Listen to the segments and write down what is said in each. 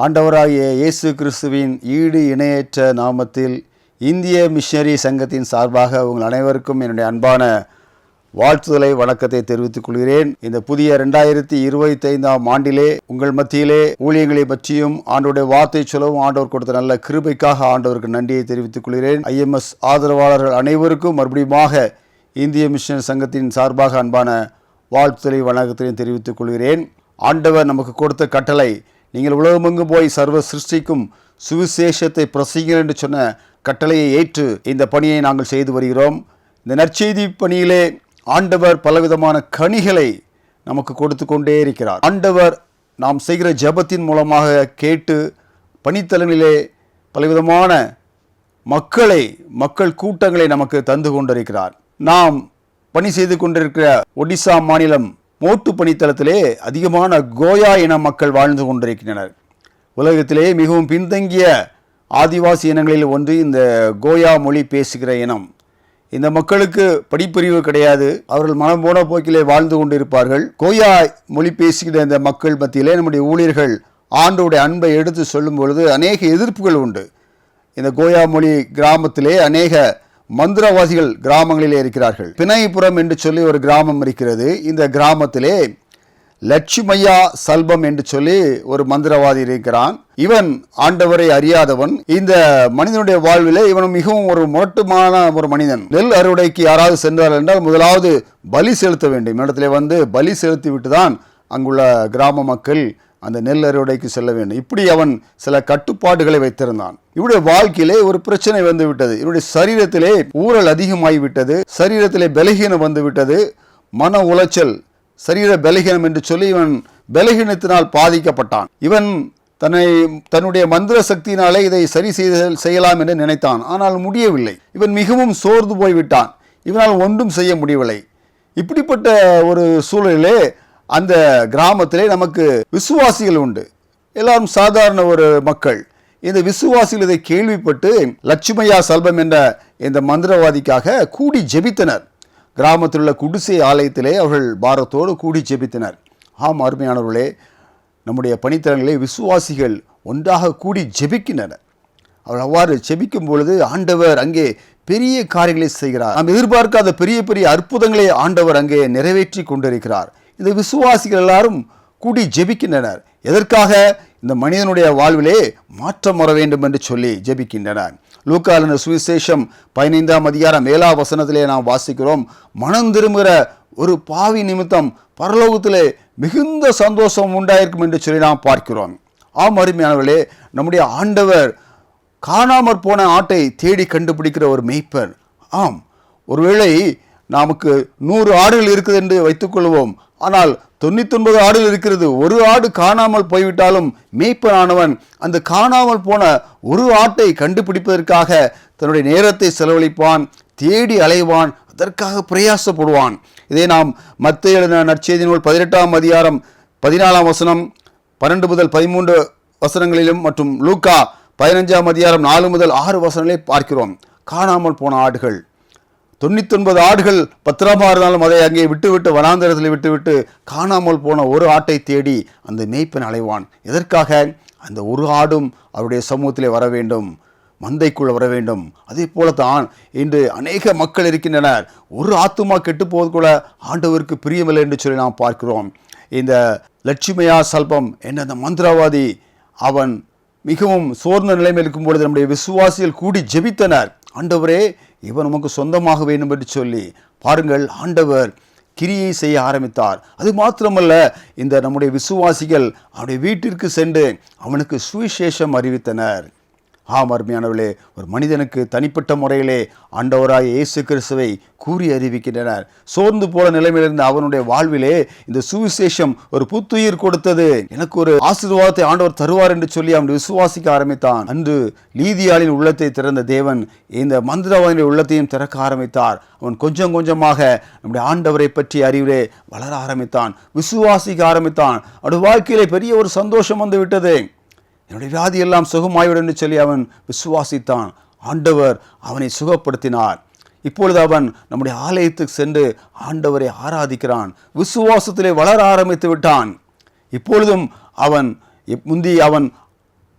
ஆண்டவராகிய இயேசு கிறிஸ்துவின் ஈடு இணையற்ற நாமத்தில் இந்திய மிஷனரி சங்கத்தின் சார்பாக உங்கள் அனைவருக்கும் என்னுடைய அன்பான வாழ்த்துதலை வணக்கத்தை தெரிவித்துக் கொள்கிறேன். இந்த புதிய 2025 ஆண்டிலே உங்கள் மத்தியிலே ஊழியங்களை பற்றியும் ஆண்டவருடைய வார்த்தை சொல்லவும் ஆண்டவர் கொடுத்த நல்ல கிருபைக்காக ஆண்டவருக்கு நன்றியை தெரிவித்துக் கொள்கிறேன். IMS ஆதரவாளர்கள் அனைவருக்கும் மறுபடியுமாக இந்திய மிஷனரி சங்கத்தின் சார்பாக அன்பான வாழ்த்துதலை வணக்கத்தையும் தெரிவித்துக் கொள்கிறேன். ஆண்டவர் நமக்கு கொடுத்த கட்டளை, நீங்கள் உலகமெங்கும் போய் சர்வ சிருஷ்டிக்கும் சுவிசேஷத்தை பிரசங்கிங்கள் என்று சொன்ன கட்டளையை ஏற்று இந்த பணியை நாங்கள் செய்து வருகிறோம். இந்த நற்செய்தி பணியிலே ஆண்டவர் பலவிதமான கனிகளை நமக்கு கொடுத்து கொண்டே இருக்கிறார். ஆண்டவர் நாம் செய்கிற ஜெபத்தின் மூலமாக கேட்டு பணித்தலங்களிலே பலவிதமான மக்கள் கூட்டங்களை நமக்கு தந்து கொண்டிருக்கிறார். நாம் பணி செய்து கொண்டிருக்கிற ஒடிசா மாநிலம் மோட்டு பணித்தளத்திலே அதிகமான கோயா இன மக்கள் வாழ்ந்து கொண்டிருக்கின்றனர். உலகத்திலே மிகவும் பின்தங்கிய ஆதிவாசி இனங்களில் ஒன்று இந்த கோயா மொழி பேசுகிற இனம். இந்த மக்களுக்கு படிப்பறிவு கிடையாது. அவர்கள் மனம் போன போக்கிலே வாழ்ந்து கொண்டிருப்பார்கள். கோயா மொழி பேசுகிற இந்த மக்கள் மத்தியிலே நம்முடைய ஊழியர்கள் ஆண்டவருடைய அன்பை எடுத்து சொல்லும் பொழுது அநேக எதிர்ப்புகள் உண்டு. இந்த கோயா மொழி கிராமத்திலே அநேக மந்திரவாதிகள் கிராமங்களிலே இருக்கிறார்கள். பிணைப்புரம் என்று சொல்லி ஒரு கிராமம் இருக்கிறது. இந்த கிராமத்திலே லட்சுமையா சல்பம் என்று சொல்லி ஒரு மந்திரவாதி இருக்கிறான். இவன் ஆண்டவரை அறியாதவன். இந்த மனிதனுடைய வாழ்விலே இவன் மிகவும் ஒரு முரட்டுமான ஒரு மனிதன். நெல் அறுவடைக்கு யாராவது சென்றார் என்றால் முதலாவது பலி செலுத்த வேண்டும். இடத்துல வந்து பலி செலுத்தி விட்டுதான் அங்குள்ள கிராம மக்கள் அந்த நெல் அறுவடைக்கு செல்ல வேண்டும். இப்படி அவன் சில கட்டுப்பாடுகளை வைத்திருந்தான். இவருடைய வாழ்க்கையிலே ஒரு பிரச்சனை வந்து விட்டது. இவருடைய சரீரத்திலே ஊறல் அதிகமாகிவிட்டது. சரீரத்திலே பலகீனம் வந்து விட்டது. மன உளைச்சல், சரீர பலகீனம் என்று சொல்லி இவன் பலகீனத்தினால் பாதிக்கப்பட்டான். இவன் தன்னுடைய மந்திர சக்தியினாலே இதை சரி செய்யலாம் என்று நினைத்தான். ஆனால் முடியவில்லை. இவன் மிகவும் சோர்ந்து போய்விட்டான். இவனால் ஒன்றும் செய்ய முடியவில்லை. இப்படிப்பட்ட ஒரு சூழலிலே அந்த கிராமத்திலே நமக்கு விசுவாசிகள் உண்டு. எல்லாரும் சாதாரண ஒரு மக்கள். இந்த விசுவாசிகள் இதை கேள்விப்பட்டு லட்சுமையா சல்பம் என்ற இந்த மந்திரவாதிக்காக கூடி ஜெபித்தனர். கிராமத்தில் உள்ள குடிசை ஆலயத்திலே அவர்கள் பாரத்தோடு கூடி ஜெபித்தனர். ஆம் அருமையானவர்களே, நம்முடைய பணித்தலங்களே விசுவாசிகள் ஒன்றாக கூடி ஜெபிக்கின்றனர். அவர்கள் அவ்வாறு ஜெபிக்கும் பொழுது ஆண்டவர் அங்கே பெரிய காரியங்களை செய்கிறார். நாம் எதிர்பார்க்காத பெரிய பெரிய அற்புதங்களை ஆண்டவர் அங்கே நிறைவேற்றி கொண்டிருக்கிறார். இந்த விசுவாசிகள் எல்லாரும் கூடி ஜெபிக்கின்றனர். எதற்காக? இந்த மனிதனுடைய வாழ்விலே மாற்றம் வர வேண்டும் என்று சொல்லி ஜெபிக்கின்றனர். லூக்கா எழுதின சுவிசேஷம் 15 அதிகாரம் 7 வசனத்திலே நாம் வாசிக்கிறோம், மனம் திரும்புகிற ஒரு பாவி நிமித்தம் பரலோகத்திலே மிகுந்த சந்தோஷம் உண்டாயிருக்கும் என்று சொல்லி நாம் பார்க்கிறோம். ஆம் அருமையானவர்களே, நம்முடைய ஆண்டவர் காணாமற் போன ஆட்டை தேடி கண்டுபிடிக்கிற ஒரு மேய்ப்பர். ஆம், ஒருவேளை நமக்கு 100 ஆடுகள் இருக்குது என்று வைத்துக்கொள்வோம். ஆனால் 99 ஆடுகள் இருக்கிறது. ஒரு ஆடு காணாமல் போய்விட்டாலும் மேய்ப்பனானவன் அந்த காணாமல் போன ஒரு ஆட்டை கண்டுபிடிப்பதற்காக தன்னுடைய நேரத்தை செலவழிப்பான், தேடி அலைவான், அதற்காக பிரயாசப்படுவான். இதை நாம் மத்தேயு எழுதின நற்செய்தி நூல் 18 அதிகாரம் 14 வசனம் 12 முதல் 13 வசனங்களிலும் மற்றும் லூக்கா 15 அதிகாரம் 4 முதல் 6 வசனங்களை பார்க்கிறோம். காணாமல் போன ஆடுகள் 99 ஆடுகள் பத்திரமா இருந்தாலும் அதை அங்கே விட்டுவிட்டு வனாந்தரத்தில் விட்டுவிட்டு காணாமல் போன ஒரு ஆட்டை தேடி அந்த மேய்ப்பன் அலைவான். எதற்காக? அந்த ஒரு ஆடும் அவருடைய சமூகத்திலே வர வேண்டும், மந்தைக்குள் வர வேண்டும். அதே போலத்தான் இன்று அநேக மக்கள் இருக்கின்றனர். ஒரு ஆத்துமா கெட்டு போவது கூட ஆண்டவருக்கு பிரியமில்லை என்று சொல்லி நாம் பார்க்கிறோம். இந்த லட்சுமையா சல்பம் என்ற அந்த மந்திரவாதி அவன் மிகவும் சோர்ந்த நிலைமையில் இருக்கும் பொழுது நம்முடைய விசுவாசிகள் கூடி ஜெபித்தனர். ஆண்டவரே, இவன் நமக்கு சொந்தமாக வேண்டும் என்று சொல்லி பாருங்கள், ஆண்டவர் கிரியை செய்ய ஆரம்பித்தார். அது மாத்திரமல்ல, இந்த நம்முடைய விசுவாசிகள் அவனுடைய வீட்டிற்கு சென்று அவனுக்கு சுவிசேஷம் அறிவித்தனர். ஆம் அருமையானவர்களே, ஒரு மனிதனுக்கு தனிப்பட்ட முறையிலே ஆண்டவராகிய இயேசு கிறிஸ்துவை கூறி அறிவிக்கின்றனர். சோர்ந்து போன நிலைமையிலிருந்து அவனுடைய வாழ்விலே இந்த சுவிசேஷம் ஒரு புத்துயிர் கொடுத்தது. எனக்கு ஒரு ஆசீர்வாதத்தை ஆண்டவர் தருவார் என்று சொல்லி அவன் விசுவாசிக்க ஆரம்பித்தான். அன்று லீதியாளின் உள்ளத்தை திறந்த தேவன் இந்த மந்திரவாதியின் உள்ளத்தையும் திறக்க ஆரம்பித்தார். அவன் கொஞ்சம் கொஞ்சமாக நம்முடைய ஆண்டவரை பற்றி அறிவிலே வளர ஆரம்பித்தான், விசுவாசிக்க ஆரம்பித்தான். அவனுடைய வாழ்க்கையிலே பெரிய ஒரு சந்தோஷம் வந்து விட்டது. என்னுடைய வியாதி எல்லாம் சுகமாய்விடும் என்று சொல்லி அவன் விசுவாசித்தான். ஆண்டவர் அவனை சுகப்படுத்தினார். இப்பொழுது அவன் நம்முடைய ஆலயத்துக்கு சென்று ஆண்டவரை ஆராதிக்கிறான். விசுவாசத்திலே வளர ஆரம்பித்து விட்டான். இப்பொழுதும் அவன் முந்தி அவன்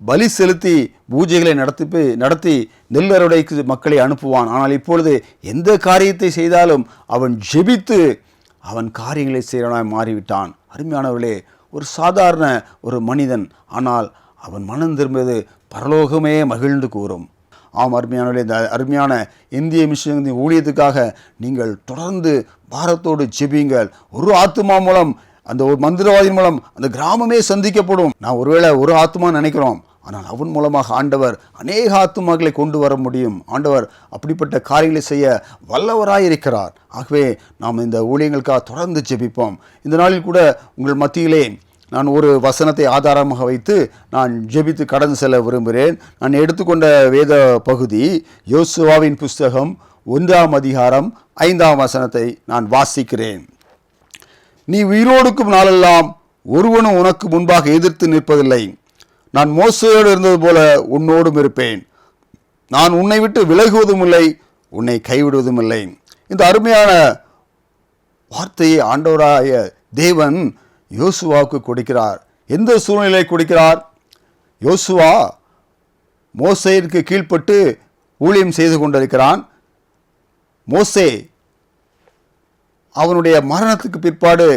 பலி செலுத்தி பூஜைகளை நடத்தி நெல் அறுவடைக்கு மக்களை அனுப்புவான். ஆனால் இப்பொழுது எந்த காரியத்தை செய்தாலும் அவன் ஜெபித்து அவன் காரியங்களை செய்கிறவனாய் மாறிவிட்டான். அருமையானவர்களே, ஒரு சாதாரண ஒரு மனிதன், ஆனால் அவன் மனம் திரும்பியது பரலோகமே மகிழ்ந்து கூறும். ஆம் அருமையானவர்களே, இந்த அருமையான இந்திய மிஷன் ஊழியத்துக்காக நீங்கள் தொடர்ந்து பாரத்தோடு ஜெபியுங்கள். ஒரு ஆத்துமா மூலம், அந்த ஒரு மந்திரவாதி மூலம் அந்த கிராமமே சந்திக்கப்படும். நான் ஒருவேளை ஒரு ஆத்துமா நினைக்கிறோம், ஆனால் அவன் மூலமாக ஆண்டவர் அநேக ஆத்துமாக்களை கொண்டு வர முடியும். ஆண்டவர் அப்படிப்பட்ட காரியங்களை செய்ய வல்லவராயிருக்கிறார். ஆகவே நாம் இந்த ஊழியங்களுக்காக தொடர்ந்து ஜெபிப்போம். இந்த நாளில் கூட உங்கள் மத்தியிலே நான் ஒரு வசனத்தை ஆதாரமாக வைத்து நான் ஜெபித்து கடந்து செல்ல விரும்புகிறேன். நான் எடுத்துக்கொண்ட வேத பகுதி யோசுவாவின் புஸ்தகம் 1ஆம் அதிகாரம் 5ஆம் வசனத்தை நான் வாசிக்கிறேன். நீ உயிரோடுக்கும் நாளெல்லாம் ஒருவனும் உனக்கு முன்பாக எதிர்த்து நிற்பதில்லை. நான் மோசேயோடு இருந்தது போல உன்னோடும் இருப்பேன். நான் உன்னை விட்டு விலகுவதும் இல்லை, உன்னை கைவிடுவதும் இல்லை. இந்த அருமையான வார்த்தையை ஆண்டவராய தேவன் யோசுவாவுக்கு கொடுக்கிறார். எந்த சூழ்நிலை கொடுக்கிறார்? யோசுவா மோசேக்கு கீழ்ப்பட்டு ஊழியம் செய்து கொண்டிருக்கிறான். மோசே அவனுடைய மரணத்துக்கு பிற்பாடு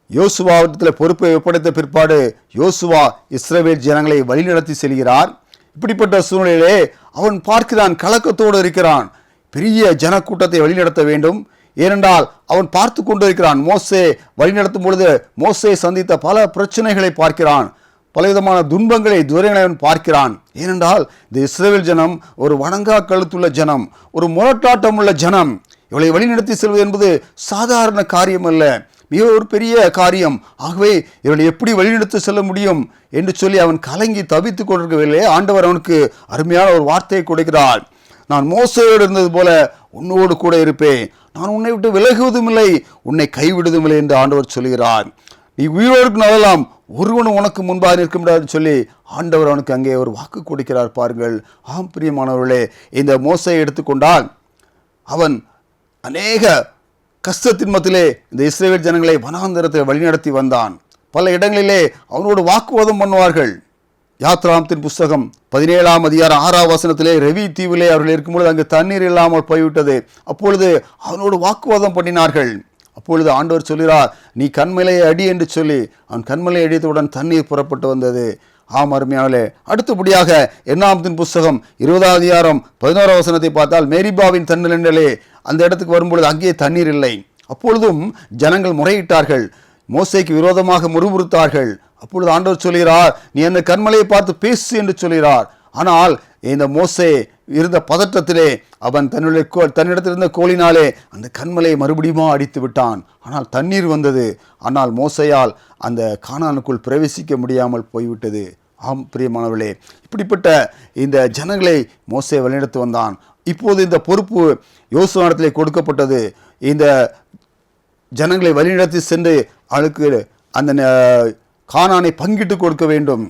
யோசுவாவிடத்தில் பொறுப்பை ஒப்படைத்த பிற்பாடு யோசுவா இஸ்ரவேல் ஜனங்களை வழிநடத்தி செல்கிறார். இப்படிப்பட்ட சூழ்நிலையிலே அவன் பார்க்கிறான், கலக்கத்தோடு இருக்கிறான். பெரிய ஜனக்கூட்டத்தை வழிநடத்த வேண்டும். ஏனென்றால் அவன் பார்த்து கொண்டிருக்கிறான், மோசே வழிநடத்தும் பொழுது மோசே சந்தித்த பல பிரச்சனைகளை பார்க்கிறான், பலவிதமான துன்பங்களை துரைகளை அவன் பார்க்கிறான். ஏனென்றால் இந்த இஸ்ரவேல் ஜனம் ஒரு வணங்கா கழுத்துள்ள ஜனம், ஒரு முரட்டாட்டம் உள்ள ஜனம். இவளை வழிநடத்தி செல்வது என்பது சாதாரண காரியம் அல்ல, மிக ஒரு பெரிய காரியம். ஆகவே இவளை எப்படி வழிநடத்தி செல்ல முடியும் என்று சொல்லி அவன் கலங்கி தவித்துக் கொண்டிருக்கவில்லை. ஆண்டவர் அவனுக்கு அருமையான ஒரு வார்த்தையை கொடுக்கிறார். நான் மோசேயோடு இருந்தது போல உன்னோடு கூட இருப்பேன். நான் உன்னை விட்டு விலகுவதும் இல்லை, உன்னை கைவிடுவதும் இல்லை என்று ஆண்டவர் சொல்கிறார். நீ உயிரோடு நாளெல்லாம் ஒருவனும் உனக்கு முன்பாக நிற்க முடியாது சொல்லி ஆண்டவர் அவனுக்கு அங்கே ஒரு வாக்கு கொடுக்கிறார். பாருங்கள். ஆம் பிரியமானவர்களே, இந்த மோசையை எடுத்துக்கொண்டால் அவன் அநேக கஷ்டத்தின் மத்தியிலே இந்த இஸ்ரவேல் ஜனங்களை வனாந்தரத்தை வழிநடத்தி வந்தான். பல இடங்களிலே அவனோடு வாக்குவாதம் பண்ணுவார்கள். யாத்ராமத்தின் புஸ்தகம் 17ஆம் அதிகாரம் 6ஆம் வசனத்திலே ரவி தீவிலே அவர்கள் இருக்கும்பொழுது அங்கு தண்ணீர் இல்லாமல் போய்விட்டது. அப்பொழுது அவனோடு வாக்குவாதம் பண்ணினார்கள். அப்பொழுது ஆண்டவர் சொல்கிறார், நீ கண்மலையை அடி என்று சொல்லி அவன் கண்மலையை அடித்தவுடன் தண்ணீர் புறப்பட்டு வந்தது. ஆம் அருமையானே, அடுத்தபடியாக எண்ணாமத்தின் புஸ்தகம் 20ஆம் அதிகாரம் 11ஆம் வசனத்தை பார்த்தால் மேரிபாவின் தண்ணீரே அந்த இடத்துக்கு வரும்பொழுது அங்கே தண்ணீர் இல்லை. அப்பொழுதும் ஜனங்கள் முறையிட்டார்கள், மோசேக்கு விரோதமாக முறுமுறுத்தார்கள். அப்பொழுது ஆண்டவர் சொல்கிறார், நீ அந்த கண்மலையை பார்த்து பேசு என்று சொல்கிறார். ஆனால் இந்த மோசே இருந்த பதற்றத்திலே அவன் தன்னிடத்தில் இருந்த கோலினாலே அந்த கண்மலையை மறுபடியும் அடித்து விட்டான். ஆனால் தண்ணீர் வந்தது. ஆனால் மோசையால் அந்த கானானுக்குள் பிரவேசிக்க முடியாமல் போய்விட்டது. ஆம் பிரியமானவர்களே, இப்படிப்பட்ட இந்த ஜனங்களை மோசே வழிநடத்தி வந்தான். இப்போது இந்த பொறுப்பு யோசுவாவிடத்திலே கொடுக்கப்பட்டது. இந்த ஜனங்களை வழிநடத்தி சென்று அவளுக்கு அந்த கானானை பங்கிட்டு கொடுக்க வேண்டும்.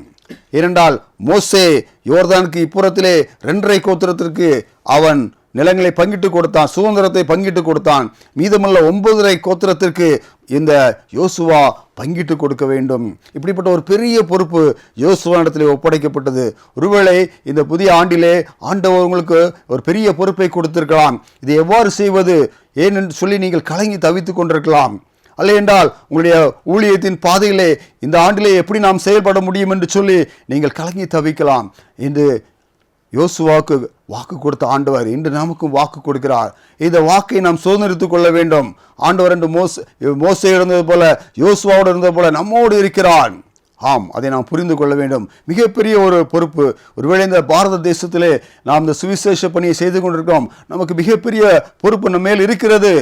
ஏனென்றால் மோசே யோர்தானுக்கு இப்புறத்திலே 2.5 கோத்திரத்திற்கு அவன் நிலங்களை பங்கிட்டு கொடுத்தான், சுதந்திரத்தை பங்கிட்டு கொடுத்தான். மீதமுள்ள 9.5 கோத்திரத்திற்கு இந்த யோசுவா பங்கிட்டு கொடுக்க வேண்டும். இப்படிப்பட்ட ஒரு பெரிய பொறுப்பு யோசுவானிடத்திலே ஒப்படைக்கப்பட்டது. ஒருவேளை இந்த புதிய ஆண்டிலே ஆண்டவர் உங்களுக்கு ஒரு பெரிய பொறுப்பை கொடுத்திருக்கலாம். இதை எவ்வாறு செய்வது ஏனென்று சொல்லி நீங்கள் கலங்கி தவித்துக் கொண்டிருக்கலாம். அல்ல என்றால் உங்களுடைய ஊழியத்தின் பாதையிலே இந்த ஆண்டிலே எப்படி நாம் செயல்பட முடியும் என்று சொல்லி நீங்கள் கலங்கி தவிக்கலாம். இன்று யோசுவாவுக்கு வாக்கு கொடுத்த ஆண்டவர் இன்று நமக்கும் வாக்கு கொடுக்கிறார். இந்த வாக்கை நாம் சுதந்திரித்துக் கொள்ள வேண்டும். ஆண்டவர் என்று மோசே இருந்தது போல யோசுவாவோடு இருந்தது போல நம்மோடு இருக்கிறார். ஆம், அதை நாம் புரிந்து கொள்ள வேண்டும். மிகப்பெரிய ஒரு பொறுப்பு. ஒருவேளை இந்த பாரத தேசத்திலே நாம் இந்த சுவிசேஷ பணியை செய்து கொண்டிருக்கிறோம். நமக்கு மிகப்பெரிய பொறுப்பு நம்ம மேல் இருக்கிறது.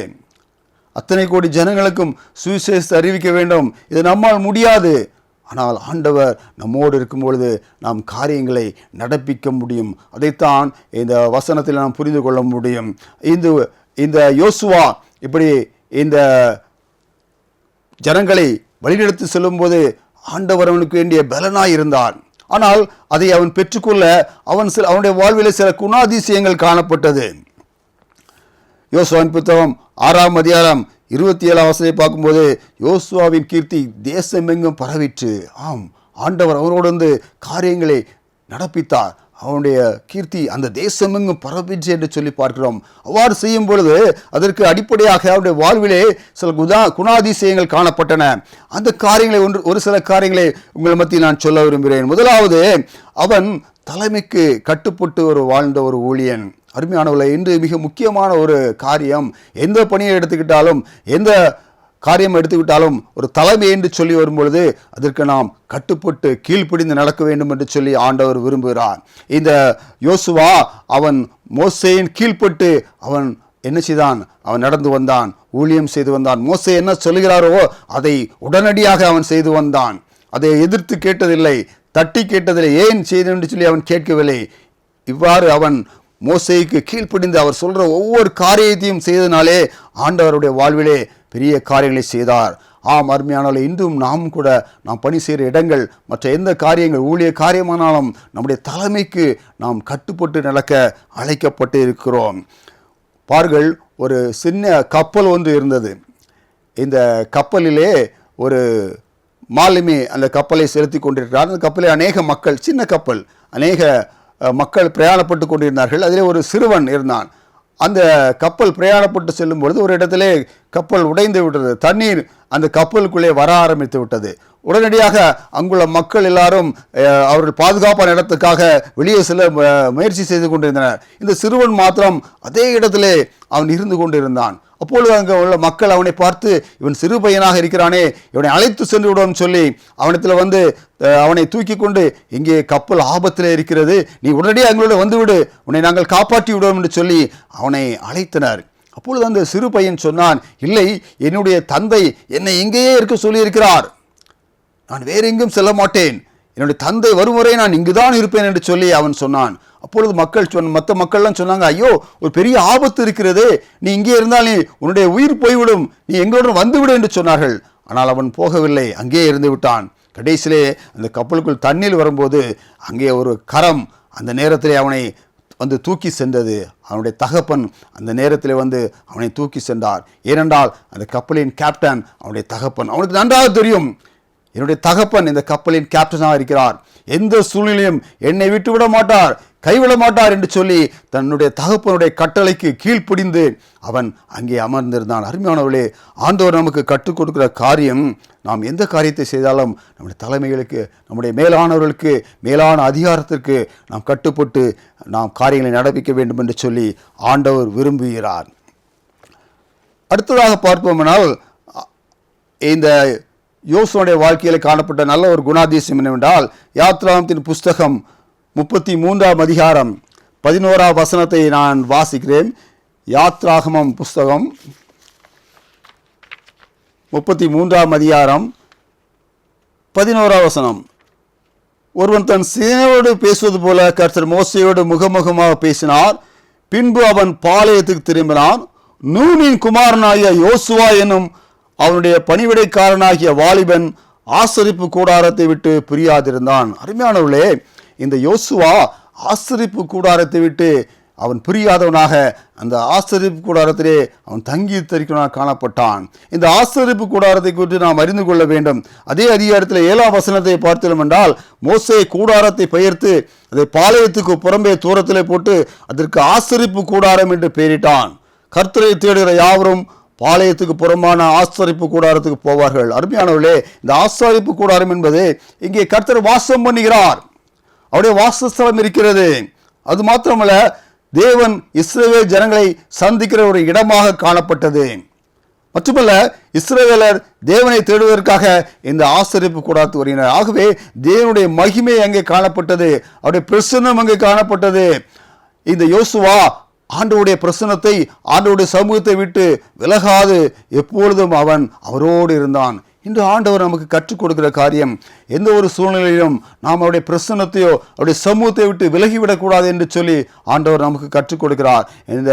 அத்தனை கோடி ஜனங்களுக்கும் சுவிசேஷத்தை அறிவிக்க வேண்டும். இது நம்மால் முடியாது. ஆனால் ஆண்டவர் நம்மோடு இருக்கும் பொழுது நாம் காரியங்களை நடப்பிக்க முடியும். அதைத்தான் இந்த வசனத்தில் நாம் புரிந்து கொள்ள முடியும். இந்த யோசுவா இப்படி இந்த ஜனங்களை வழிநடத்தி செல்லும்போது ஆண்டவர் அவனுக்கு வேண்டிய பலனாய் இருந்தார். ஆனால் அதை அவன் பெற்றுக்கொள்ள அவனுடைய வாழ்வில் சில குணாதிசயங்கள் காணப்பட்டது. யோசுவாவின் புத்தகம் 6ஆம் அதிகாரம் 27ஆம் வசனத்தை பார்க்கும்போது யோசுவாவின் கீர்த்தி தேசமெங்கும் பரவிற்று. ஆம், ஆண்டவர் அவரோடு வந்து காரியங்களை நடப்பித்தார். அவனுடைய கீர்த்தி அந்த தேசமெங்கும் பரவிச்சு என்று சொல்லி பார்க்கிறோம். அவ்வாறு செய்யும் பொழுது அதற்கு அடிப்படையாக அவருடைய வாழ்விலே சில குணாதிசயங்கள் காணப்பட்டன. அந்த காரியங்களை ஒரு சில காரியங்களை உங்கள் மத்தியில் நான் சொல்ல விரும்புகிறேன். முதலாவது, அவன் தலைமைக்கு கட்டுப்பட்டு வாழ்ந்த ஒரு ஊழியன். அருமையானவர்களே, இன்று மிக முக்கியமான ஒரு காரியம், எந்த பணியை எடுத்துக்கிட்டாலும் எந்த காரியம் எடுத்துக்கிட்டாலும் ஒரு தலைமை என்று சொல்லி வரும்பொழுது அதற்கு நாம் கட்டுப்பட்டு கீழ்ப்பிடிந்து நடக்க வேண்டும் என்று சொல்லி ஆண்டவர் விரும்புகிறார். இந்த யோசுவா அவன் மோசேயின் கீழ்ப்பட்டு அவன் என்ன செய்தான்? அவன் நடந்து வந்தான், ஊழியம் செய்து வந்தான். மோசே என்ன சொல்கிறாரோ அதை உடனடியாக அவன் செய்து வந்தான். அதை எதிர்த்து கேட்டதில்லை, தட்டி கேட்டதில்லை, ஏன் செய்தேன் என்று சொல்லி அவன் கேட்கவில்லை. இவ்வாறு அவன் மோசேக்கு கீழ்ப்படிந்து அவர் சொல்ற ஒவ்வொரு காரியத்தையும் செய்தனாலே ஆண்டவருடைய வாழ்விலே பெரிய காரியங்களை செய்தார். ஆம் அருமையானாலே, இன்றும் நாம் பணி செய்கிற இடங்கள், மற்ற எந்த காரியங்கள், ஊழிய காரியமானாலும் நம்முடைய தலைமைக்கு நாம் கட்டுப்பட்டு நடக்க அழைக்கப்பட்டு இருக்கிறோம். பாருங்கள், ஒரு சின்ன கப்பல் ஒன்று இருந்தது. இந்த கப்பலிலே ஒரு மாலுமி அந்த கப்பலை செலுத்தி கொண்டிருக்கிறார். அந்த கப்பலில் அநேக மக்கள், சின்ன கப்பல், அநேக மக்கள் பிரயாணப்பட்டு கொண்டிருந்தார்கள். அதிலே ஒரு சிறுவன் இருந்தான். அந்த கப்பல் பிரயாணப்பட்டு செல்லும் பொழுது ஒரு இடத்திலே கப்பல் உடைந்து விட்டது. தண்ணீர் அந்த கப்பலுக்குள்ளே வர ஆரம்பித்து விட்டது. உடனடியாக அங்குள்ள மக்கள் எல்லாரும் அவர்கள் பாதுகாப்பான இடத்துக்காக வெளியே செல்ல முயற்சி செய்து கொண்டிருந்தனர். இந்த சிறுவன் மாத்திரம் அதே இடத்திலே அவன் இருந்து கொண்டிருந்தான். அப்பொழுது அங்கே உள்ள மக்கள் அவனை பார்த்து, இவன் சிறு பையனாக இருக்கிறானே, இவனை அழைத்து சென்று விடுவோம் சொல்லி அவனிடத்தில் வந்து அவனை தூக்கி கொண்டு, இங்கே கப்பல் ஆபத்தில் இருக்கிறது, நீ உடனடியாக எங்களோட வந்துவிடு, உன்னை நாங்கள் காப்பாற்றி விடுவோம் என்று சொல்லி அவனை அழைத்தனர். அப்பொழுது அந்த சிறு பையன் சொன்னான், இல்லை, என்னுடைய தந்தை என்னை இங்கேயே இருக்க சொல்லியிருக்கிறார், நான் வேறு எங்கும் செல்ல மாட்டேன், என்னுடைய தந்தை வரும் வரை நான் இங்குதான் இருப்பேன் என்று சொல்லி அவன் சொன்னான். அப்பொழுது மற்ற மக்கள்லாம் சொன்னாங்க, ஐயோ, ஒரு பெரிய ஆபத்து இருக்கிறது, நீ இங்கே இருந்தால் உன்னுடைய உயிர் போய்விடும், நீ எங்களுடன் வந்துவிடு என்று சொன்னார்கள். ஆனால் அவன் போகவில்லை, அங்கேயே இருந்து விட்டான். கடைசியிலே அந்த கப்பலுக்குள் தண்ணீர் வரும்போது அங்கே ஒரு கரம் அந்த நேரத்திலே அவனை வந்து தூக்கி சென்றது. அவனுடைய தகப்பன் அந்த நேரத்தில் வந்து அவனை தூக்கி சென்றார். ஏனென்றால் அந்த கப்பலின் கேப்டன் அவனுடைய தகப்பன். அவனுக்கு நன்றாக தெரியும், என்னுடைய தகப்பன் இந்த கப்பலின் கேப்டனாக இருக்கிறார், எந்த சூழ்நிலையும் என்னை விட்டு விட மாட்டார், கைவிட மாட்டார் என்று சொல்லி தன்னுடைய தகப்பனுடைய கட்டளைக்கு கீழ்ப்பிடிந்து அவன் அங்கே அமர்ந்திருந்தான். அருமையானவர்களே, ஆண்டவர் நமக்கு கற்றுக் கொடுக்கிற காரியம், நாம் எந்த காரியத்தை செய்தாலும் நம்முடைய தலைமைகளுக்கு, நம்முடைய மேலானவர்களுக்கு, மேலான அதிகாரத்திற்கு நாம் கட்டுப்பட்டு நாம் காரியங்களை நடப்பிக்க வேண்டும் என்று சொல்லி ஆண்டவர் விரும்புகிறார். அடுத்ததாக பார்ப்போம்னால், இந்த யோசுவனுடைய வாழ்க்கையில் காணப்பட்ட நல்ல ஒரு குணாதிசயம் என்னவென்றால், யாத்ராகமத்தின் புஸ்தகம் 33ஆம் அதிகாரம் 11ஆம் வசனத்தை நான் வாசிக்கிறேன். யாத்ராகமம் புஸ்தகம் 33ஆம் அதிகாரம் 11ஆம் வசனம். ஒருவன் தன் சேனையோடு பேசுவது போல கர்த்தர் மோசேயோடு முகமுகமாக பேசினார். பின்பு அவன் பாளையத்துக்கு திரும்பினான். நூனின் குமாரனாகிய யோசுவா என்னும் அவனுடைய பணிவிடைக்காரனாகிய வாலிபன் ஆசரிப்பு கூடாரத்தை விட்டு பிரியாதிருந்தான். அருமையானவர்களே, இந்த யோசுவா ஆசரிப்பு கூடாரத்தை விட்டு அவன் பிரியாதவனாக அந்த ஆசரிப்பு கூடாரத்திலே அவன் தங்கி தரிக்கிறவனாக காணப்பட்டான். இந்த ஆசரிப்பு கூடாரத்தை குறித்து நாம் அறிந்து கொள்ள வேண்டும். அதே அதிகாரத்தில் 7ஆம் வசனத்தை பார்த்தோம் என்றால், மோசே கூடாரத்தை பெயர்த்து அதை பாளையத்துக்கு புறம்பே தூரத்திலே போட்டு அதற்கு ஆசரிப்பு கூடாரம் என்று பெயரிட்டான். கர்த்தரை தேடுகிற யாவரும் பாளையத்துக்கு புறமான ஆசரிப்பு கூடாரத்துக்கு போவார்கள். அருமையானவர்களே, இந்த ஆசரிப்பு கூடாரம் என்பது இங்கே கர்த்தர் வாசம் பண்ணுகிறார், அவருடைய வாசஸ்தலம் இருக்கிறது. அது மாத்திரமல்ல, தேவன் இஸ்ரவேல் ஜனங்களை சந்திக்கிற ஒரு இடமாக காணப்பட்டது. மட்டுமல்ல, இஸ்ரவேலர் தேவனை தேடுவதற்காக இந்த ஆசரிப்பு கூடாரத்துக்கு வருகின்றனர். ஆகவே தேவனுடைய மகிமை அங்கே காணப்பட்டது, அவருடைய பிரசன்னம் அங்கே காணப்பட்டது. இந்த யோசுவா ஆண்டவருடைய பிரசன்னத்தை, ஆண்டவருடைய சமூகத்தை விட்டு விலகாது எப்பொழுதும் அவன் அவரோடு இருந்தான். இன்று ஆண்டவர் நமக்கு கற்றுக் கொடுக்கிற காரியம், எந்த ஒரு சூழ்நிலையிலும் நாம் அவருடைய பிரசன்னத்தையோ அவருடைய சமூகத்தை விட்டு விலகிவிடக்கூடாது என்று சொல்லி ஆண்டவர் நமக்கு கற்றுக் கொடுக்கிறார். இந்த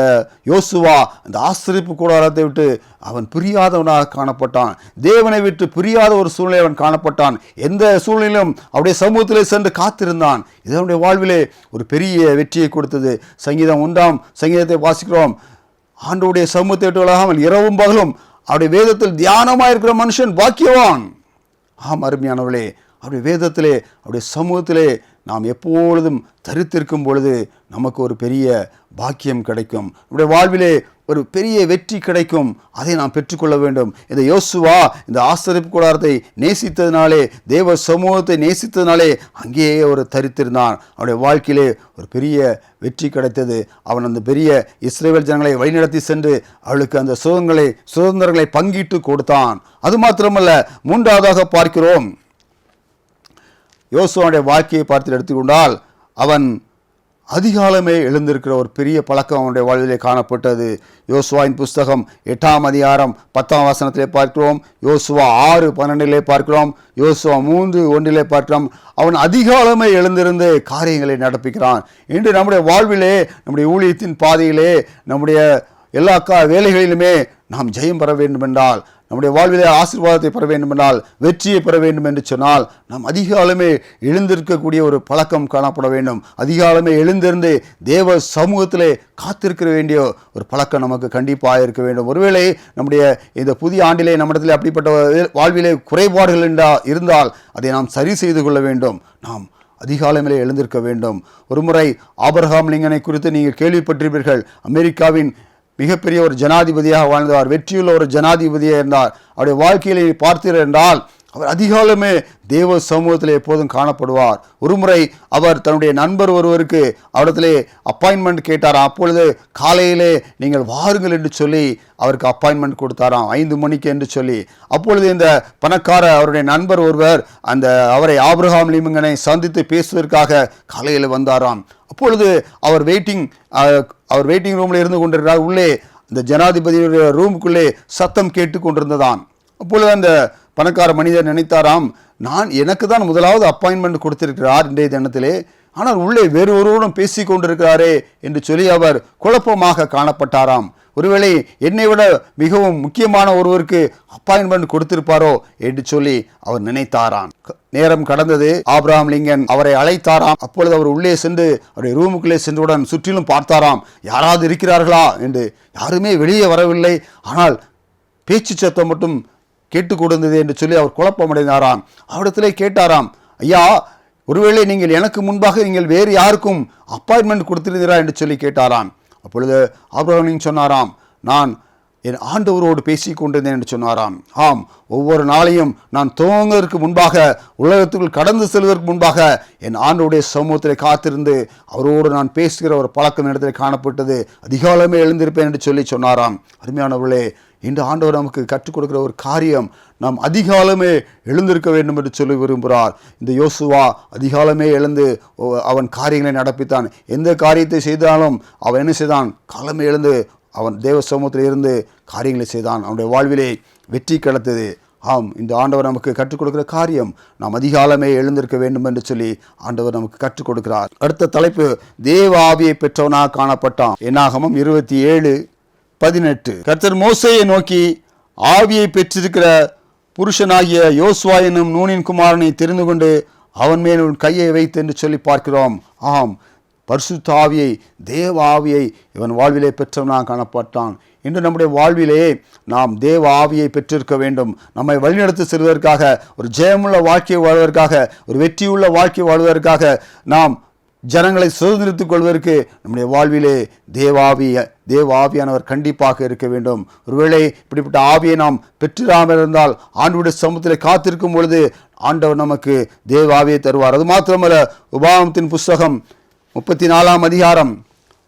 யோசுவா அந்த ஆசரிப்பு கூடாரத்தை விட்டு அவன் பிரியாதவனாக காணப்பட்டான். தேவனை விட்டு பிரியாத ஒரு சூழ்நிலை அவன் காணப்பட்டான். எந்த சூழ்நிலையிலும் அவருடைய சமூகத்திலே சென்று காத்திருந்தான். இது அவனுடைய வாழ்விலே ஒரு பெரிய வெற்றியை கொடுத்தது. சங்கீதம் 1ஆம் சங்கீதத்தை வாசிக்கிறோம். ஆண்டவருடைய சமூகத்தை விட்டு விலகாமல் இரவும் பகலும் அவருடைய வேதத்தில் தியானமாக இருக்கிற மனுஷன் பாக்கியவான். ஆம் அருமையானவர்களே, அவருடைய வேதத்திலே அவருடைய சமூகத்திலே நாம் எப்பொழுதும் தரித்திருக்கும் பொழுது நமக்கு ஒரு பெரிய பாக்கியம் கிடைக்கும். நம்முடைய வாழ்விலே ஒரு பெரிய வெற்றி கிடைக்கும். அதை நாம் பெற்றுக்கொள்ள வேண்டும். இந்த யோசுவா இந்த ஆசரிப்பு கூடாரத்தை நேசித்ததினாலே, தேவ சமூகத்தை நேசித்ததினாலே அங்கேயே ஒரு தரித்திருந்தான். அவனுடைய வாழ்க்கையிலே ஒரு பெரிய வெற்றி கிடைத்தது. அவன் அந்த பெரிய இஸ்ரவேல் ஜனங்களை வழிநடத்தி சென்று அவளுக்கு அந்த சுதந்திரங்களை பங்கிட்டு கொடுத்தான். அது மாத்திரமல்ல, மூன்றாவதாக பார்க்கிறோம், யோசுவாவுடைய வாழ்க்கையை பார்த்து எடுத்துக்கொண்டால் அவன் அதிகாலமே எழுந்திருக்கிற ஒரு பெரிய பழக்கம் அவனுடைய வாழ்விலே காணப்பட்டது. யோசுவாவின் புஸ்தகம் 8ஆம் அதிகாரம் 10ஆம் வசனத்திலே பார்க்கிறோம். யோசுவா 6:12 பார்க்கிறோம். யோசுவா 3:1 பார்க்கிறோம். அவன் அதிகாலமே எழுந்திருந்து காரியங்களை நடப்பிக்கிறான். இன்று நம்முடைய வாழ்விலே, நம்முடைய ஊழியத்தின் பாதையிலே, நம்முடைய எல்லா வேலைகளிலுமே நாம் ஜெயம் பெற வேண்டும் என்றால், நம்முடைய வாழ்விலே ஆசீர்வாதத்தை பெற வேண்டும் என்றால், வெற்றியை பெற வேண்டும் என்று சொன்னால், நாம் அதிகாலமே எழுந்திருக்கக்கூடிய ஒரு பழக்கம் காணப்பட வேண்டும். அதிகாலமே எழுந்திருந்து தேவ சமூகத்திலே காத்திருக்க வேண்டிய ஒரு பழக்கம் நமக்கு கண்டிப்பாக இருக்க வேண்டும். ஒருவேளை நம்முடைய இந்த புதிய ஆண்டிலே நம்மிடத்தில் அப்படிப்பட்ட வாழ்விலே குறைபாடுகள் இருந்தால் அதை நாம் சரி செய்து கொள்ள வேண்டும். நாம் அதிகாலமே எழுந்திருக்க வேண்டும். ஒருமுறை ஆபிரகாம் லிங்கனை குறித்து நீங்கள் கேள்விப்பட்டிருப்பீர்கள். அமெரிக்காவின் மிகப்பெரிய ஒரு ஜனாதிபதியாக வாழ்ந்தார். வெற்றியுள்ள ஒரு ஜனாதிபதியாக இருந்தார். அவருடைய வாழ்க்கையிலே பார்த்தீர்கள் என்றால் அவர் அதிகாலமே தேவ சமூகத்தில் எப்போதும் காணப்படுவார். ஒருமுறை அவர் தன்னுடைய நண்பர் ஒருவருக்கு அவரிடத்திலே அப்பாயின்மெண்ட் கேட்டாராம். அப்பொழுது காலையிலே நீங்கள் வாருங்கள் என்று சொல்லி அவருக்கு அப்பாயின்மெண்ட் கொடுத்தாராம், 5 மணிக்கு என்று சொல்லி. அப்பொழுது இந்த பணக்கார அவருடைய நண்பர் ஒருவர் அவரை ஆபிரகாம் லிங்கனை சந்தித்து பேசுவதற்காக காலையில் வந்தாராம். அப்பொழுது அவர் வெயிட்டிங் ரூமில் இருந்து கொண்டிருக்கிறார். உள்ளே இந்த ஜனாதிபதியுடைய ரூமுக்குள்ளே சத்தம் கேட்டு கொண்டிருந்ததான். அப்பொழுது அந்த பணக்கார மனிதர் நினைத்தாராம், எனக்கு தான் முதலாவது அப்பாயின்மெண்ட் கொடுத்திருக்கிறார் இன்றைய தினத்திலே, ஆனால் உள்ளே வேறு ஒருவரும் பேசி கொண்டிருக்கிறாரே என்று சொல்லி அவர் குழப்பமாக காணப்பட்டாராம். ஒருவேளை என்னை விட மிகவும் முக்கியமான ஒருவருக்கு அப்பாயின்மெண்ட் கொடுத்திருப்பாரோ என்று சொல்லி அவர் நினைத்தாராம். நேரம் கடந்தது. ஆபிரகாம் லிங்கன் அவரை அழைத்தாராம். அப்பொழுது அவர் உள்ளே சென்று அவருடைய ரூமுக்குள்ளே சென்றவுடன் சுற்றிலும் பார்த்தாராம், யாராவது இருக்கிறார்களா என்று. யாருமே வெளியே வரவில்லை. ஆனால் பேச்சு சத்தம் மட்டும் கேட்டு கொடுந்தது என்று சொல்லி அவர் குழப்பமடைந்தாராம். அவரிடத்திலே கேட்டாராம், ஐயா, ஒருவேளை நீங்கள் எனக்கு முன்பாக நீங்கள் வேறு யாருக்கும் அப்பாயின்மெண்ட் கொடுத்திருந்தீரா என்று சொல்லி கேட்டாராம். அப்பொழுது ஆபிரகாம் சொன்னாராம், நான் என் ஆண்டவரோடு பேசி கொண்டிருந்தேன் என்று சொன்னாராம். ஆம், ஒவ்வொரு நாளையும் நான் துவங்குவதற்கு முன்பாக, உலகத்துக்குள் கடந்து செல்வதற்கு முன்பாக என் ஆண்டவருடைய சமூகத்தில் காத்திருந்து அவரோடு நான் பேசுகிற ஒரு பழக்கம் இடத்தில் காணப்பட்டது. அதிகாலமே எழுந்திருப்பேன் என்று சொல்லி சொன்னாராம். அருமையானவர்களே, இன்று ஆண்டவர் நமக்கு கற்றுக் கொடுக்கிற ஒரு காரியம், நாம் அதிகாலமே எழுந்திருக்க வேண்டும் என்று சொல்லி விரும்புகிறார். இந்த யோசுவா அதிகாலமே எழுந்து அவன் காரியங்களை நடப்பித்தான். எந்த காரியத்தை செய்தாலும் அவன் என்ன செய்தான்? காலமே எழுந்து அவன் தேவ சமூகத்தில் இருந்து காரியங்களை செய்தான். அவனுடைய வாழ்விலே வெற்றி கிடைத்தது. ஆம், இந்த ஆண்டவர் நமக்கு கற்றுக் கொடுக்கிற காரியம், நாம் அதிகாலமே எழுந்திருக்க வேண்டும் என்று சொல்லி ஆண்டவர் நமக்கு கற்றுக் கொடுக்கிறார். அடுத்த தலைப்பு, தேவ ஆவியை பெற்றவனாக காணப்பட்டான். என்னாகமம் 27:18. கர்த்தர் மோசேயை நோக்கி, ஆவியை பெற்றிருக்கிற புருஷனாகிய யோசுவா என்னும் நூனின் குமாரனை தெரிந்து கொண்டு அவன் மேல் உன் கையை வைத்து என்று சொல்லி பார்க்கிறோம். ஆம், பரிசுத்த ஆவியை, தேவ ஆவியை இவன் வாழ்விலே பெற்றவனாக காணப்பட்டான். இன்று நம்முடைய வாழ்விலே நாம் தேவ ஆவியை பெற்றிருக்க வேண்டும். நம்மை வழிநடத்தி செல்வதற்காக, ஒரு ஜெயமுள்ள வாழ்க்கையை வாழ்வதற்காக, ஒரு வெற்றியுள்ள வாழ்க்கை வாழ்வதற்காக, நாம் ஜனங்களை சுதந்திரித்துக் கொள்வதற்கு நம்முடைய வாழ்விலே தேவ ஆவியானவர் கண்டிப்பாக இருக்க வேண்டும். ஒருவேளை இப்படிப்பட்ட ஆவியை நாம் பெற்றிராமல் இருந்தால், ஆண்டவருடைய சமூகத்திலே காத்திருக்கும் பொழுது ஆண்டவர் நமக்கு தேவ ஆவியை தருவார். அது மாத்திரமல்ல, உபாகமத்தின் புஸ்தகம் 34ஆம் அதிகாரம்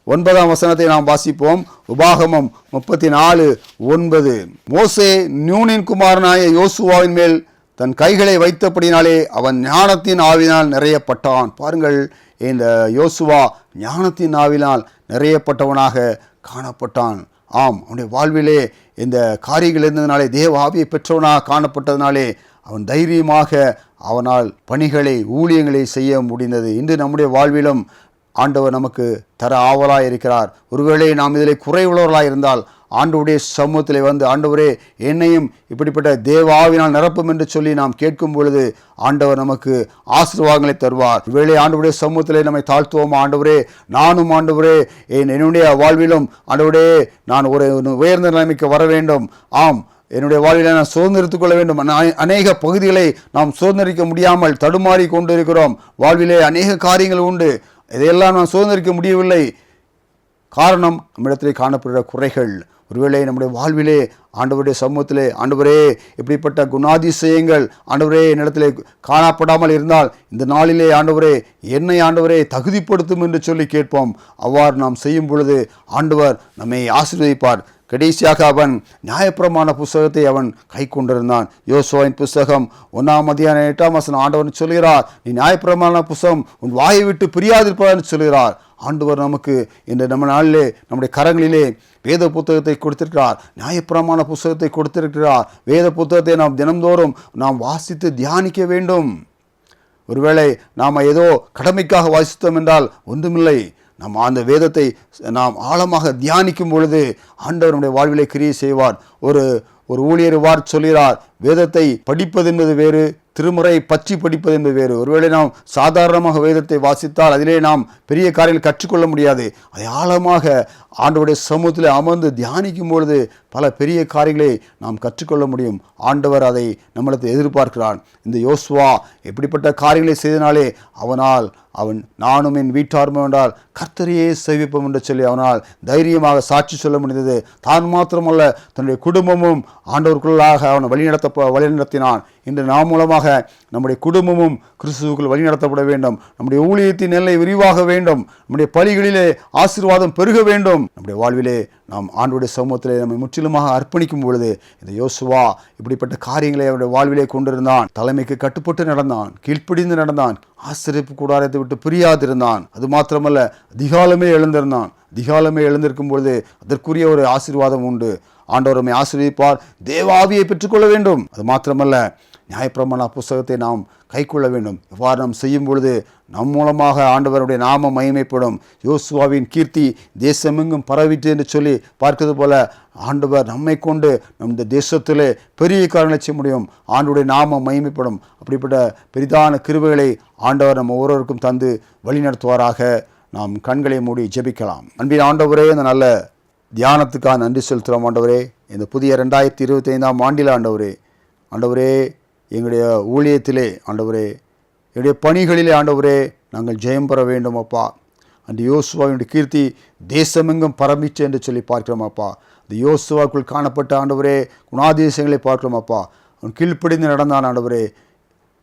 9ஆம் வசனத்தை நாம் வாசிப்போம். உபாகமம் 34:9. மோசே நூனின் குமாரனாய யோசுவாவின் மேல் தன் கைகளை வைத்தபடினாலே அவன் ஞானத்தின் ஆவினால் நிறையப்பட்டான். பாருங்கள், இந்த யோசுவா ஞானத்தின் ஆவினால் நிறையப்பட்டவனாக காணப்பட்டான். ஆம், அவனுடைய வாழ்விலே இந்த காரியங்கள் இருந்ததினாலே, தேவ ஆவியை பெற்றவனாக காணப்பட்டதினாலே அவன் தைரியமாக அவனால் பணிகளை, ஊழியங்களை செய்ய முடிந்தது. இன்று நம்முடைய வாழ்விலும் ஆண்டவர் நமக்கு தர ஆவலாக இருக்கிறார். ஒருவேளை நாம் இதில் குறைவுள்ளவர்களாக இருந்தால் ஆண்டவருடைய சமூகத்திலே வந்து, ஆண்டவரே என்னையும் இப்படிப்பட்ட தேவ ஆவினால் நிரப்பும் என்று சொல்லி நாம் கேட்கும் பொழுது ஆண்டவர் நமக்கு ஆசீர்வாதங்களை தருவார். ஒருவேளை ஆண்டவருடைய சமூகத்திலே நம்மை தாழ்த்துவோம். ஆண்டவரே, நானும் ஆண்டவரே என்னுடைய வாழ்விலும் ஆண்டவரே நான் ஒரு உயர்ந்த நிலைமைக்கு வர வேண்டும். ஆம், என்னுடைய வாழ்வில் நான் சுதந்திரித்துக் கொள்ள வேண்டும். அநேக பகுதிகளை நாம் சுதந்திரிக்க முடியாமல் தடுமாறி கொண்டிருக்கிறோம். வாழ்விலே அநேக காரியங்கள் உண்டு, இதையெல்லாம் நாம் சுதந்திரிக்க முடியவில்லை. காரணம் நம்மிடத்திலே காணப்படுகிற குறைகள். ஒருவேளை நம்முடைய வாழ்விலே ஆண்டவருடைய சமூகத்திலே, ஆண்டவரே இப்படிப்பட்ட குணாதிசயங்கள் ஆண்டவரே என்னிடத்திலே காணப்படாமல் இருந்தால் இந்த நாளிலே ஆண்டவரே என்னை ஆண்டவரே தகுதிப்படுத்தும் என்று சொல்லி கேட்போம். அவ்வாறு நாம் செய்யும் பொழுது ஆண்டவர் நம்மை ஆசீர்வதிப்பார். கடைசியாக அவன் நியாயப்பிரமாண புஸ்தகத்தை அவன் கை கொண்டிருந்தான். யோசுவாவின் புஸ்தகம் 1:8 ஆண்டவர் சொல்கிறார், நீ நியாயப்பிரமாண புஸ்தகம் உன் வாயை விட்டு பிரியாதிருப்பான்னு சொல்கிறார். ஆண்டவர் நமக்கு இந்த நம்ம நாளிலே நம்முடைய கரங்களிலே வேத புத்தகத்தை கொடுத்திருக்கிறார், நியாயப்பிரமாண புஸ்தகத்தை கொடுத்திருக்கிறார். வேத புத்தகத்தை நாம் தினம்தோறும் நாம் வாசித்து தியானிக்க வேண்டும். ஒருவேளை நாம் ஏதோ கடமைக்காக வாசித்தோம் என்றால் ஒன்றுமில்லை. நாம் அந்த வேதத்தை நாம் ஆழமாக தியானிக்கும் பொழுது ஆண்டவர் நம்முடைய வாழ்விலே கிரியை செய்வார். ஒரு ஊழியர் சொல்கிறார், வேதத்தை படிப்பது என்பது வேறு, திருமுறை பற்றி படிப்பது என்பது வேறு. ஒருவேளை நாம் சாதாரணமாக வேதத்தை வாசித்தால் அதிலே நாம் பெரிய காரியங்கள் கற்றுக்கொள்ள முடியாது. அதை ஆழமாக ஆண்டவருடைய சமூகத்தில் அமர்ந்து தியானிக்கும் பொழுது பல பெரிய காரியங்களை நாம் கற்றுக்கொள்ள முடியும். ஆண்டவர் அதை நம்மளுக்கு எதிர்பார்க்கிறான். இந்த யோசுவா எப்படிப்பட்ட காரியங்களை செய்தனாலே அவன் நானும் என் வீட்டாரும் என்றால் கர்த்தரையே சேவிப்போம் என்று சொல்லி அவனால் தைரியமாக சாட்சி சொல்ல முடிந்தது. தான் மாத்திரமல்ல, தன்னுடைய குடும்பமும் ஆண்டவருக்குள்ளாக அவனை வழிநடத்தினான். இன்று நாம் மூலமாக நம்முடைய குடும்பமும் கிறிஸ்துவுக்குள் வழிநடத்தப்பட வேண்டும். நம்முடைய ஊழியத்தின் எல்லை விரிவாக வேண்டும். நம்முடைய பலிகளிலே ஆசீர்வாதம் பெருக வேண்டும். நம்முடைய வாழ்விலே நாம் ஆண்டவருடைய சமூகத்திலே நம்மை முற்றிலுமாக அர்ப்பணிக்கும் பொழுது இந்த யோசுவா இப்படிப்பட்ட காரியங்களை அவருடைய வாழ்விலே கொண்டிருந்தான். தலைமைக்கு கட்டுப்பட்டு நடந்தான், கீழ்ப்பிடிந்து நடந்தான், ஆசிரியப்பு கூடாரத்தை விட்டு பிரியாதிருந்தான். அது மாத்திரமல்ல, அதிகாலமே எழுந்திருந்தான். அதிகாலமே எழுந்திருக்கும் பொழுது அதற்குரிய ஒரு ஆசீர்வாதம் உண்டு. ஆண்டவர் நம்மை ஆசீர்வதிப்பார். தேவாவியை பெற்றுக்கொள்ள வேண்டும். அது மாத்திரமல்ல, நியாயப்பிரமாண புஸ்தகத்தை நாம் கைக்கொள்ள வேண்டும். இவ்வாறு நாம் செய்யும் பொழுது நம் மூலமாக ஆண்டவருடைய நாம மகிமைப்படும். யோசுவாவின் கீர்த்தி தேசமெங்கும் பரவிட்டு என்று சொல்லி பார்க்கிறது போல ஆண்டவர் நம்மை கொண்டு நம் தேசத்திலே பெரிய காரியங்களை செய்ய முடியும். ஆண்டவருடைய நாம மகிமைப்படும். அப்படிப்பட்ட பெரிதான கிருபைகளை ஆண்டவர் நம்ம ஒவ்வொருவருக்கும் தந்து வழி நடத்துவாராக. நாம் கண்களை மூடி ஜெபிக்கலாம். அன்பின் ஆண்டவரே, இந்த நல்ல தியானத்துக்காக நன்றி செலுத்துகிறோம். ஆண்டவரே, இந்த புதிய 2025 ஆண்டில் ஆண்டவரே எங்களுடைய ஊழியத்திலே ஆண்டவரே, என்னுடைய பணிகளிலே ஆண்டவரே நாங்கள் ஜெயம் பெற வேண்டும் அப்பா. அந்த யோசுவாவினுடைய கீர்த்தி தேசமெங்கும் பரம்பிச்சு என்று சொல்லி பார்க்கிறோம் அப்பா. அந்த யோசுவாக்குள் காணப்பட்ட ஆண்டவரே குணாதிசயங்களை பார்க்கிறோம் அப்பா. அவன் கீழ்ப்படிந்து நடந்தான் ஆண்டவரே.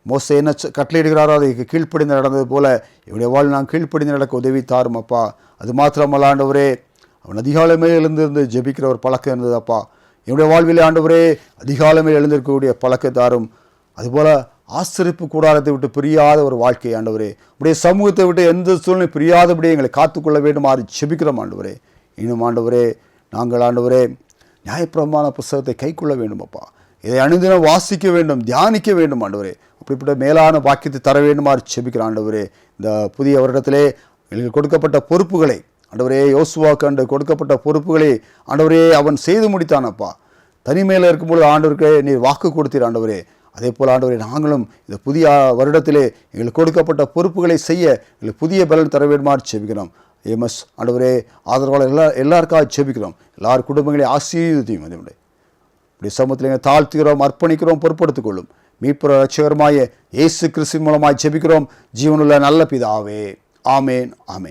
மோசே என்ன கட்டளையிடுகிறாரோ அதை கீழ்ப்படிந்து நடந்தது போல என்னுடைய வாழ் நான் கீழ்ப்படிந்து நடக்க உதவி தாரும் அப்பா. அது மாத்திரமல்ல ஆண்டவரே, அவன் அதிகாலமே எழுந்திருந்து ஜெபிக்கிற ஒரு பழக்கம் இருந்தது அப்பா. என்னுடைய வாழ்விலே ஆண்டவரே அதிகாலமே எழுந்திருக்கக்கூடிய பழக்கத்தாரும், அதுபோல ஆசிரிப்பு கூடாரத்தை விட்டு பிரியாத ஒரு வாழ்க்கை ஆண்டவரே, உடைய சமூகத்தை விட்டு எந்த சூழ்நிலை பிரியாதபடி எங்களை காத்துக்கொள்ள வேண்டும் ஆறு ஜெபிக்கிறோம் ஆண்டவரே. இன்னும் ஆண்டவரே, நாங்கள் ஆண்டவரே நியாயப்பிரமாண புஸ்தகத்தை கைக்கொள்ள வேண்டும் அப்பா. இதை அனுதினம் வாசிக்க வேண்டும், தியானிக்க வேண்டும் ஆண்டவரே. அப்படிப்பட்ட மேலான வாக்கியத்தை தர வேண்டுமாறு ஜெபிக்கிறோம் ஆண்டவரே. இந்த புதிய வருடத்திலே எங்களுக்கு கொடுக்கப்பட்ட பொறுப்புகளை ஆண்டவரே, யோசுவாவுக்கு அன்று கொடுக்கப்பட்ட பொறுப்புகளை ஆண்டவரே அவன் செய்து முடித்தானப்பா. தனிமையில் இருக்கும்பொழுது ஆண்டவருக்கு நீர் வாக்கு கொடுத்தீர் ஆண்டவரே. அதே போல் ஆண்டவரே, நாங்களும் இந்த புதிய வருடத்திலே எங்களுக்கு கொடுக்கப்பட்ட பொறுப்புகளை செய்ய எங்களுக்கு புதிய பலன் தர வேண்டுமாறு ஜெபிக்கிறோம். எம்எஸ் ஆண்டவரே ஆதரவாளர் எல்லாருக்காக ஜெபிக்கிறோம். எல்லார் குடும்பங்களையும் ஆசீர்வதியும். அதனுடைய இப்படி சமூகத்தில் எங்கள் தாழ்த்துகிறோம், அர்ப்பணிக்கிறோம், பொறுப்படுத்திக் கொள்ளும். மீட்புற ரட்சகருமாய இயேசு கிறிஸ்துவின் மூலமாய் ஜெபிக்கிறோம் ஜீவனுள்ள நல்ல பிதாவே. ஆமேன், ஆமேன்.